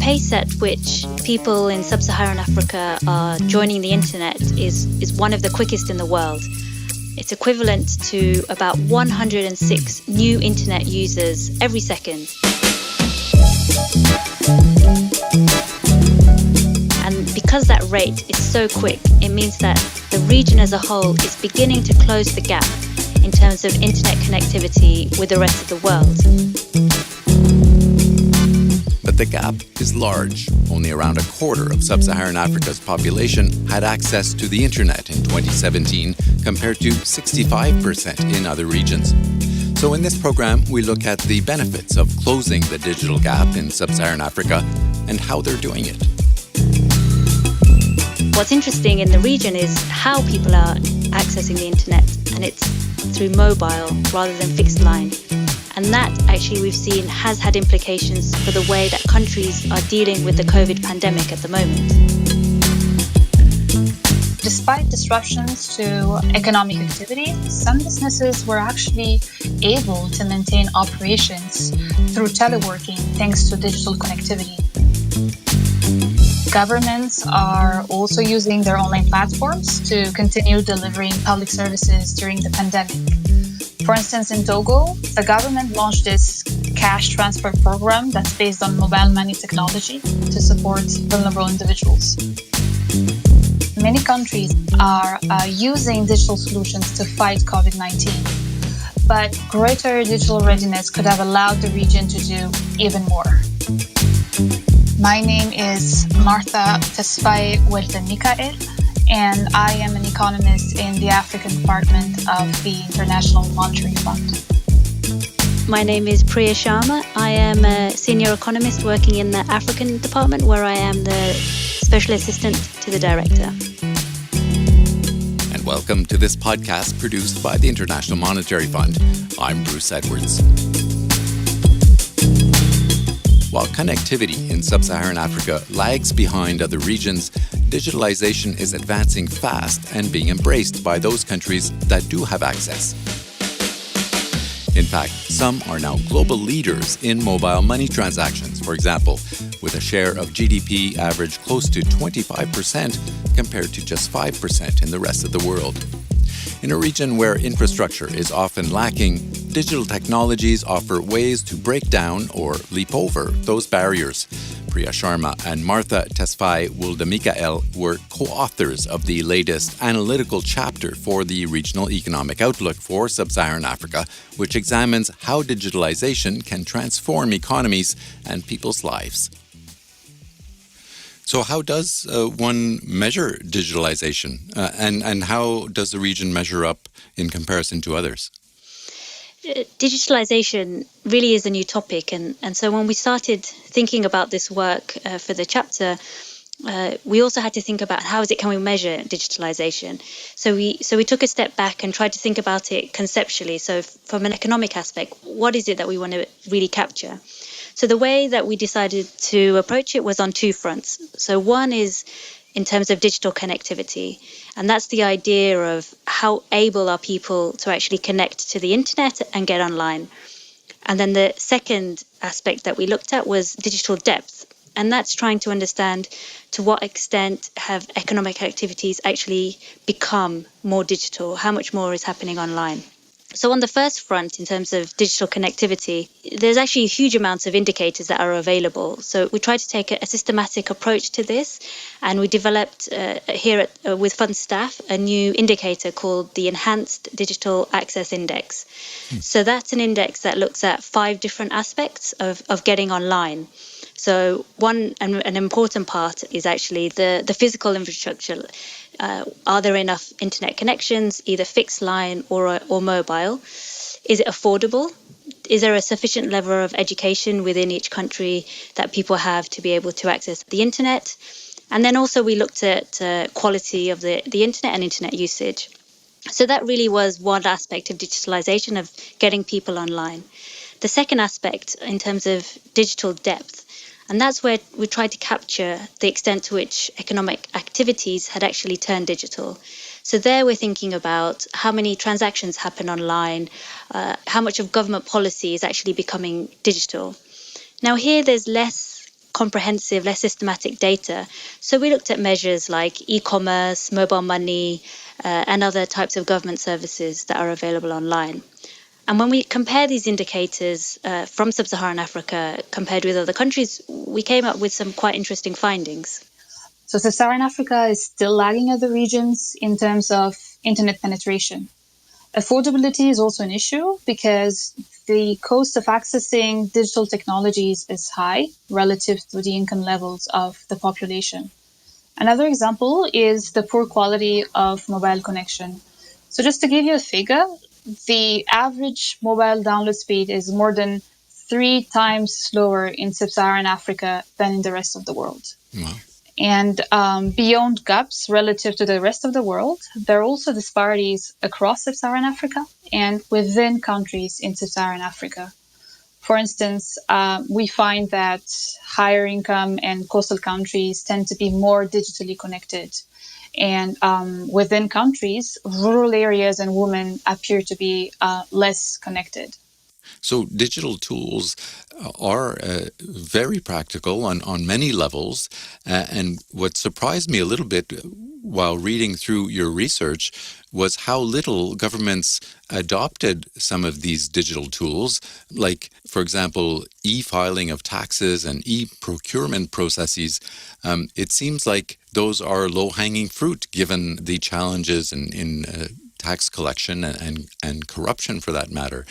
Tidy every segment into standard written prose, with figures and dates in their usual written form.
pace at which people in Sub-Saharan Africa are joining the internet is one of the quickest in the world. It's equivalent to about 106 new internet users every second. And because that rate is so quick, it means that the region as a whole is beginning to close the gap in terms of internet connectivity with the rest of the world. But the gap is large. Only around a quarter of Sub-Saharan Africa's population had access to the internet in 2017, compared to 65% in other regions. So in this program, we look at the benefits of closing the digital gap in Sub-Saharan Africa and how they're doing it. What's interesting in the region is how people are accessing the internet, and it's through mobile rather than fixed line. And that, actually, we've seen has had implications for the way that countries are dealing with the COVID pandemic at the moment. Despite disruptions to economic activity, some businesses were actually able to maintain operations through teleworking thanks to digital connectivity. Governments are also using their online platforms to continue delivering public services during the pandemic. For instance, in Togo, the government launched this cash transfer program that's based on mobile money technology to support vulnerable individuals. Many countries are using digital solutions to fight COVID-19, but greater digital readiness could have allowed the region to do even more. My name is Tesfaye Woldemichael, and I am an economist in the African department of the International Monetary Fund. My name is Preya Sharma. I am a senior economist working in the African department, where I am the special assistant to the director. And welcome to this podcast produced by the International Monetary Fund. I'm Bruce Edwards. While connectivity in Sub-Saharan Africa lags behind other regions, digitalization is advancing fast and being embraced by those countries that do have access. In fact, some are now global leaders in mobile money transactions, for example, with a share of GDP average close to 25% compared to just 5% in the rest of the world. In a region where infrastructure is often lacking, digital technologies offer ways to break down or leap over those barriers. Preya Sharma and Tesfaye Woldemichael were co-authors of the latest analytical chapter for the Regional Economic Outlook for Sub-Saharan Africa, which examines how digitalization can transform economies and people's lives. So how does one measure digitalization, and how does the region measure up in comparison to others? Digitalization really is a new topic, and so when we started thinking about this work for the chapter, we also had to think about can we measure digitalization. So we took a step back and tried to think about it conceptually. So from an economic aspect, what is it that we want to really capture? So the way that we decided to approach it was on two fronts. So one is in terms of digital connectivity, and that's the idea of how able are people to actually connect to the internet and get online. And then the second aspect that we looked at was digital depth, and that's trying to understand to what extent have economic activities actually become more digital, how much more is happening online. So on the first front, in terms of digital connectivity, there's actually huge amounts of indicators that are available. So we tried to take a systematic approach to this, and we developed with fund staff a new indicator called the Enhanced Digital Access Index. So that's an index that looks at 5 different aspects of getting online. So an important part is actually the physical infrastructure. Are there enough internet connections, either fixed line or mobile? Is it affordable? Is there a sufficient level of education within each country that people have to be able to access the internet? And then also we looked at quality of the internet and internet usage. So that really was one aspect of digitalization, of getting people online. The second aspect in terms of digital depth, and that's where we tried to capture the extent to which economic activities had actually turned digital. So there we're thinking about how many transactions happen online, how much of government policy is actually becoming digital. Now here there's less comprehensive, less systematic data. So we looked at measures like e-commerce, mobile money, and other types of government services that are available online. And when we compare these indicators from Sub-Saharan Africa compared with other countries, we came up with some quite interesting findings. So Sub-Saharan Africa is still lagging other regions in terms of internet penetration. Affordability is also an issue because the cost of accessing digital technologies is high relative to the income levels of the population. Another example is the poor quality of mobile connection. So just to give you a figure, the average mobile download speed is more than 3 times slower in Sub-Saharan Africa than in the rest of the world. Wow. And beyond gaps relative to the rest of the world, there are also disparities across Sub-Saharan Africa and within countries in Sub-Saharan Africa. For instance, we find that higher income and coastal countries tend to be more digitally connected. And within countries, rural areas and women appear to be less connected. So digital tools are very practical on many levels. And what surprised me a little bit while reading through your research was how little governments adopted some of these digital tools, like, for example, e-filing of taxes and e-procurement processes. It seems like those are low-hanging fruit given the challenges in tax collection and corruption, for that matter.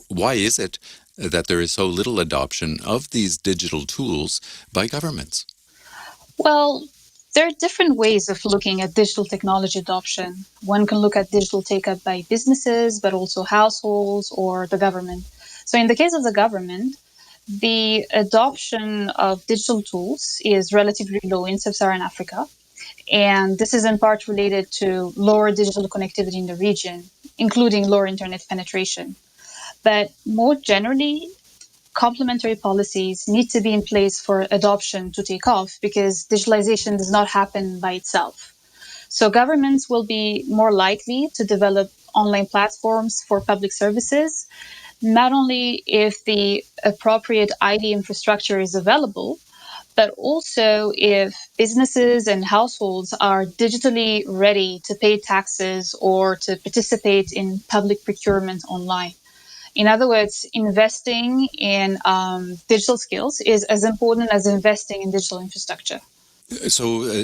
Why is it that there is so little adoption of these digital tools by governments? Well, there are different ways of looking at digital technology adoption. One can look at digital take-up by businesses, but also households or the government. So in the case of the government, the adoption of digital tools is relatively low in Sub-Saharan Africa. And this is in part related to lower digital connectivity in the region, including lower internet penetration. But more generally, complementary policies need to be in place for adoption to take off because digitalization does not happen by itself. So governments will be more likely to develop online platforms for public services, not only if the appropriate IT infrastructure is available, but also if businesses and households are digitally ready to pay taxes or to participate in public procurement online. In other words, investing in digital skills is as important as investing in digital infrastructure. So,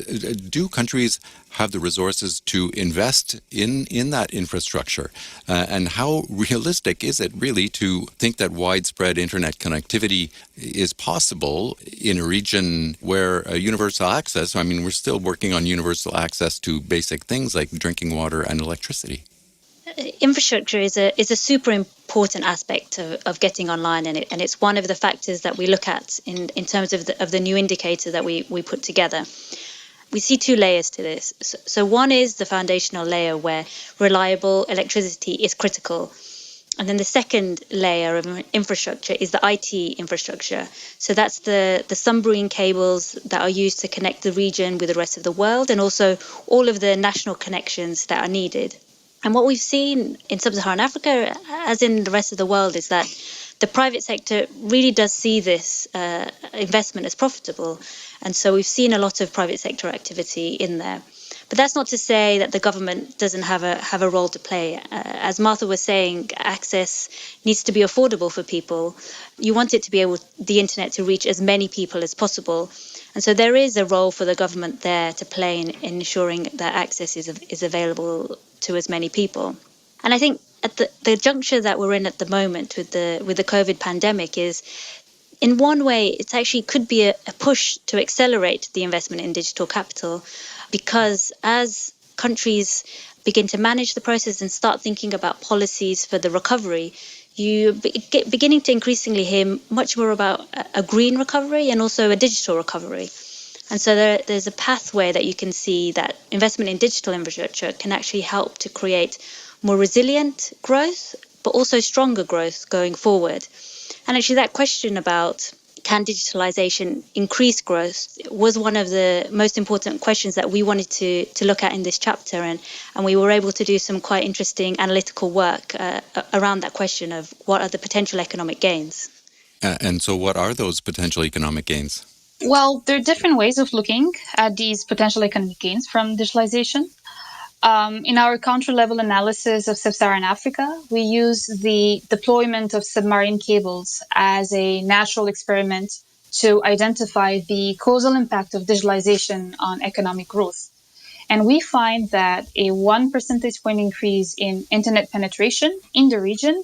do countries have the resources to invest in that infrastructure? And how realistic is it really to think that widespread internet connectivity is possible in a region where universal access, I mean, we're still working on universal access to basic things like drinking water and electricity? Infrastructure is a super important aspect of getting online, and it's one of the factors that we look at in terms of the new indicator that we put together. We see two layers to this. So one is the foundational layer where reliable electricity is critical. And then the second layer of infrastructure is the IT infrastructure. So that's the submarine cables that are used to connect the region with the rest of the world, and also all of the national connections that are needed. And what we've seen in Sub-Saharan Africa, as in the rest of the world, is that the private sector really does see this investment as profitable. And so we've seen a lot of private sector activity in there. But that's not to say that the government doesn't have a role to play. As Martha was saying, access needs to be affordable for people. You want it to be able, the internet, to reach as many people as possible. And so there is a role for the government there to play in ensuring that access is available to as many people. And I think at the juncture that we're in at the moment with the COVID pandemic is, in one way, it actually could be a push to accelerate the investment in digital capital, because as countries begin to manage the process and start thinking about policies for the recovery, you beginning to increasingly hear much more about a green recovery and also a digital recovery. And so there's a pathway that you can see that investment in digital infrastructure can actually help to create more resilient growth, but also stronger growth going forward. And actually that question about can digitalization increase growth was one of the most important questions that we wanted to look at in this chapter. And we were able to do some quite interesting analytical work around that question of what are the potential economic gains. And so what are those potential economic gains? Well, there are different ways of looking at these potential economic gains from digitalization. In our country-level analysis of Sub-Saharan Africa, we use the deployment of submarine cables as a natural experiment to identify the causal impact of digitalization on economic growth. And we find that a 1 percentage point increase in internet penetration in the region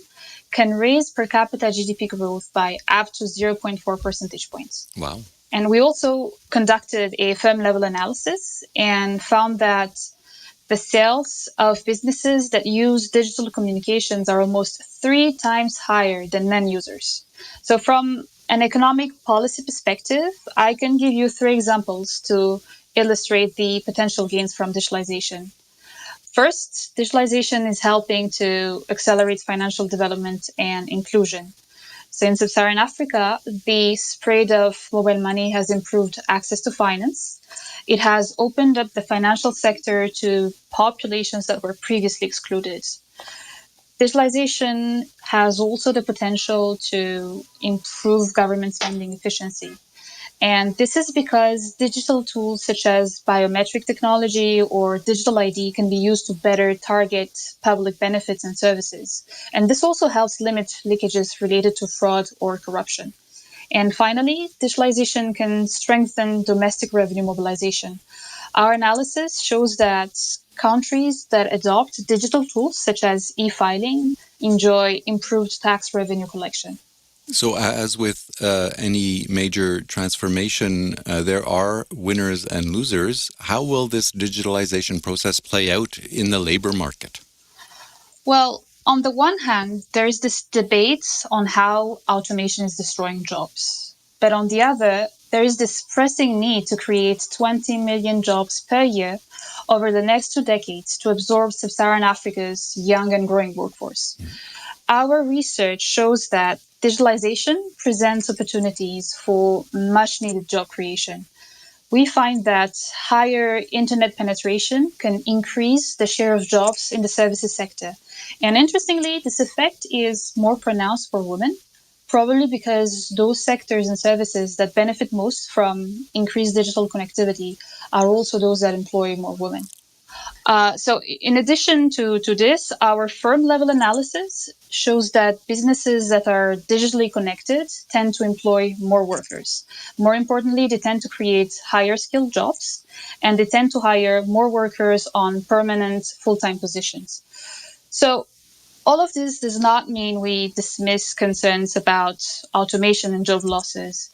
can raise per capita GDP growth by up to 0.4 percentage points. Wow. And we also conducted a firm level analysis and found that the sales of businesses that use digital communications are almost 3 times higher than non-users. So from an economic policy perspective, I can give you 3 examples to illustrate the potential gains from digitalization. First, digitalization is helping to accelerate financial development and inclusion. So in Sub-Saharan Africa, the spread of mobile money has improved access to finance. It has opened up the financial sector to populations that were previously excluded. Digitalization has also the potential to improve government spending efficiency. And this is because digital tools such as biometric technology or digital ID can be used to better target public benefits and services. And this also helps limit leakages related to fraud or corruption. And finally, digitalization can strengthen domestic revenue mobilization. Our analysis shows that countries that adopt digital tools such as e-filing enjoy improved tax revenue collection. So, as with any major transformation, there are winners and losers. How will this digitalization process play out in the labor market? Well, on the one hand, there is this debate on how automation is destroying jobs. But on the other, there is this pressing need to create 20 million jobs per year over the next 2 decades to absorb Sub-Saharan Africa's young and growing workforce. Our research shows that digitalization presents opportunities for much needed job creation. We find that higher internet penetration can increase the share of jobs in the services sector. And interestingly, this effect is more pronounced for women, probably because those sectors and services that benefit most from increased digital connectivity are also those that employ more women. So in addition to this, our firm level analysis shows that businesses that are digitally connected tend to employ more workers. More importantly, they tend to create higher skilled jobs, and they tend to hire more workers on permanent full-time positions. So all of this does not mean we dismiss concerns about automation and job losses.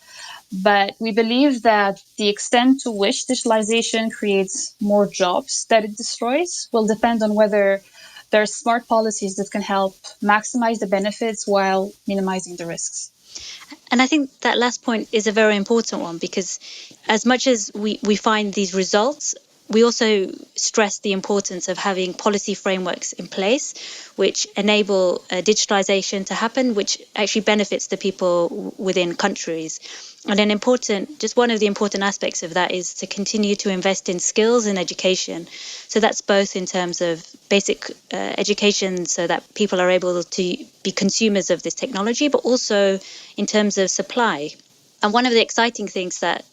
But we believe that the extent to which digitalization creates more jobs that it destroys will depend on whether there are smart policies that can help maximize the benefits while minimizing the risks. And I think that last point is a very important one, because as much as we find these results, we also stress the importance of having policy frameworks in place which enable digitalization to happen, which actually benefits the people within countries. And just one of the important aspects of that is to continue to invest in skills and education. So that's both in terms of basic education so that people are able to be consumers of this technology, but also in terms of supply. And one of the exciting things that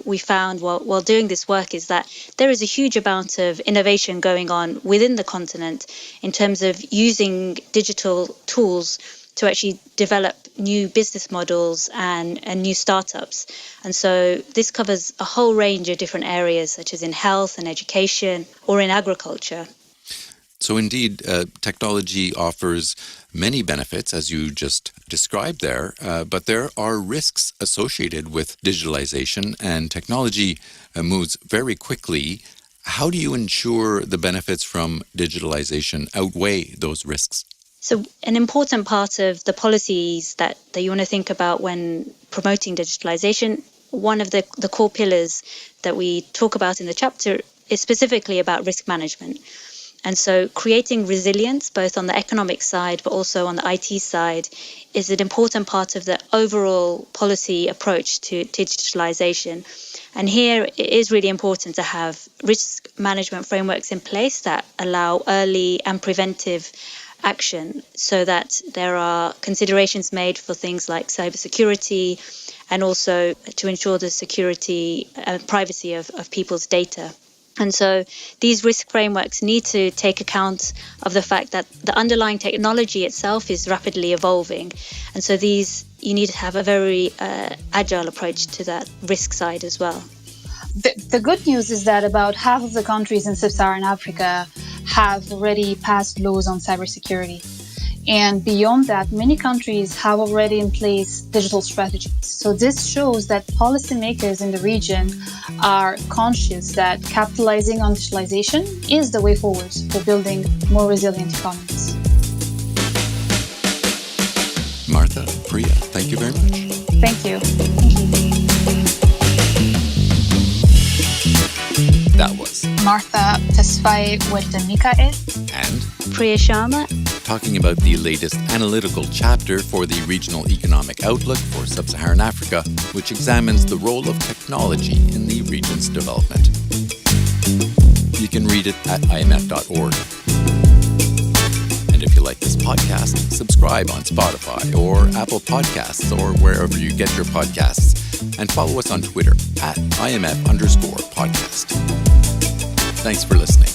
we found while doing this work is that there is a huge amount of innovation going on within the continent in terms of using digital tools to actually develop new business models and new startups. And so this covers a whole range of different areas, such as in health and education or in agriculture. So indeed, technology offers many benefits, as you just described there, but there are risks associated with digitalization, and technology moves very quickly. How do you ensure the benefits from digitalization outweigh those risks? So an important part of the policies that you want to think about when promoting digitalization, one of the core pillars that we talk about in the chapter is specifically about risk management. And so creating resilience, both on the economic side, but also on the IT side, is an important part of the overall policy approach to digitalization. And here it is really important to have risk management frameworks in place that allow early and preventive action, so that there are considerations made for things like cybersecurity and also to ensure the security and privacy of people's data. And so these risk frameworks need to take account of the fact that the underlying technology itself is rapidly evolving. And so you need to have a very agile approach to that risk side as well. The good news is that about half of the countries in Sub-Saharan Africa have already passed laws on cybersecurity. And beyond that, many countries have already in place digital strategies. So this shows that policymakers in the region are conscious that capitalizing on digitalization is the way forward for building more resilient economies. Martha, Preya, thank you very much. Thank you. That was Martha Tesfaye Woldemichael and Preya Sharma, talking about the latest analytical chapter for the Regional Economic Outlook for Sub-Saharan Africa, which examines the role of technology in the region's development. You can read it at imf.org. And if you like this podcast, subscribe on Spotify or Apple Podcasts or wherever you get your podcasts, and follow us on Twitter at IMF_podcast. Thanks for listening.